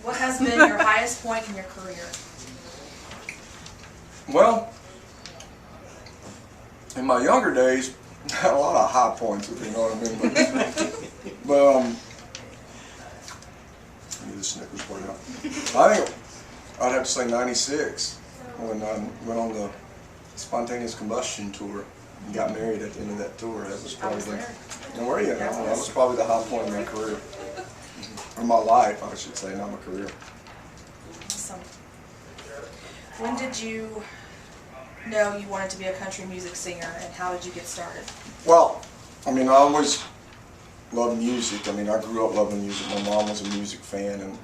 What has been your highest point in your career? Well, in my younger days, I had a lot of high points, if you know what I mean. But I need the Snickers part out. I think I'd have to say 96 when I went on the spontaneous combustion tour and got married at the end of that tour. That was probably and where are you? That was probably the high point in my career, or my life, I should say, not my career. Awesome. When did you know you wanted to be a country music singer, and how did you get started? Well, I mean, I always loved music. I mean, I grew up loving music. My mom was a music fan, and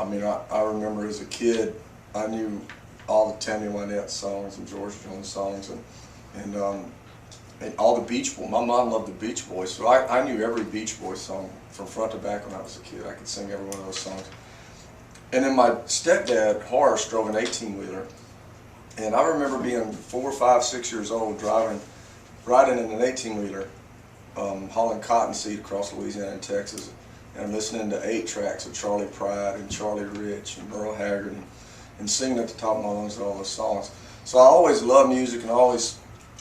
I mean, I remember as a kid, I knew all the Tammy Wynette songs and George Jones songs, and all the Beach Boys. My mom loved the Beach Boys, so I knew every Beach Boys song from front to back when I was a kid. I could sing every one of those songs. And then my stepdad, Horace, drove an 18-wheeler. And I remember being 4, 5, 6 years old, riding in an 18-wheeler, hauling cottonseed across Louisiana and Texas, and listening to 8 tracks of Charlie Pride and Charlie Rich and Merle Haggard, and singing at the top of my lungs all those songs. So I always loved music and always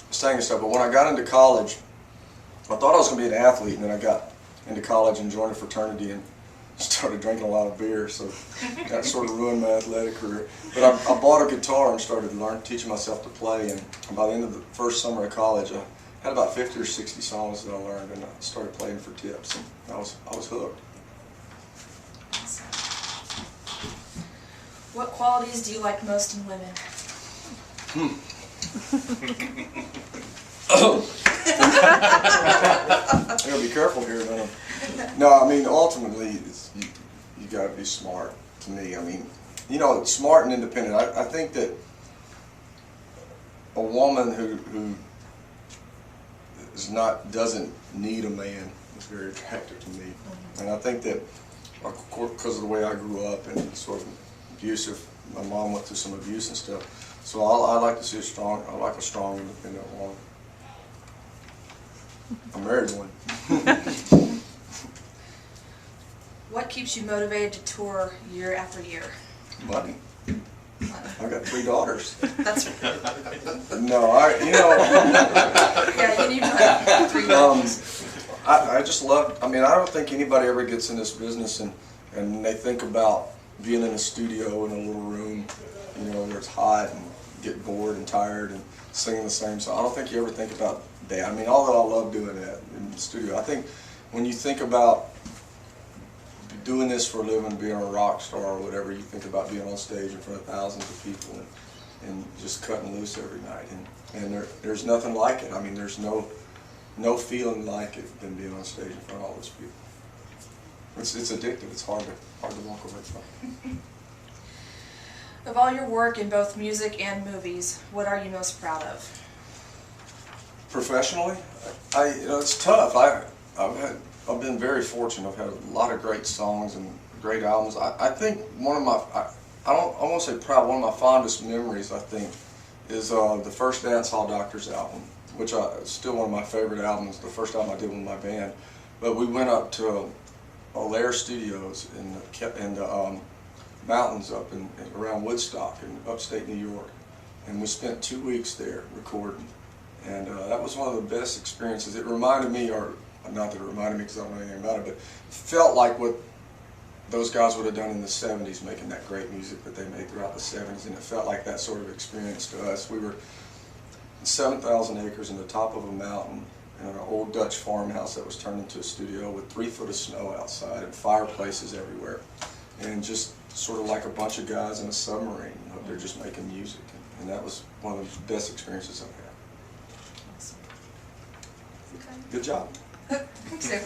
sang and stuff. But when I got into college, I thought I was going to be an athlete, and then I got into college and joined a fraternity and started drinking a lot of beer, so that sort of ruined my athletic career. But I bought a guitar and started teaching myself to play, and by the end of the first summer of college, I had about 50 or 60 songs that I learned, and I started playing for tips, and I was hooked. What qualities do you like most in women? I gotta be careful here, don't I? No, I mean, ultimately, you gotta be smart, to me. I mean, you know, smart and independent. I think that a woman who doesn't need a man is very attractive to me. And I think that, of course, because of the way I grew up and sort of abusive, my mom went through some abuse and stuff. So I like to see I like a strong, independent woman. I married one. What keeps you motivated to tour year after year? Money. I got 3 daughters. That's No, yeah, you need money. 3 daughters. I just love, I mean, I don't think anybody ever gets in this business and they think about being in a studio in a little room, you know, where it's hot and get bored and tired and singing the same song. I don't think you ever think about that. I mean, although I love doing that in the studio, I think when you think about doing this for a living, being a rock star or whatever, you think about being on stage in front of thousands of people and just cutting loose every night. And there's nothing like it. I mean, there's no feeling like it than being on stage in front of all those people. It's addictive. It's hard to walk away from. Of all your work in both music and movies, what are you most proud of? Professionally, you know, it's tough. I've been very fortunate. I've had a lot of great songs and great albums. I think one of my, I won't say proud, one of my fondest memories, I think, is the first Dance Hall Doctors album, which is still one of my favorite albums, the first album I did with my band. But we went up to Allaire Studios in the mountains up around Woodstock in upstate New York. And we spent 2 weeks there recording. And that was one of the best experiences. It reminded me, or not that it reminded me because I don't know anything about it, but felt like what those guys would have done in the 70s, making that great music that they made throughout the 70s, and it felt like that sort of experience to us. We were 7,000 acres in the top of a mountain in an old Dutch farmhouse that was turned into a studio with 3 foot of snow outside and fireplaces everywhere, and just sort of like a bunch of guys in a submarine. You know, they're just making music, and that was one of the best experiences I've had. Awesome. Okay. Good job. Thanks, Sam.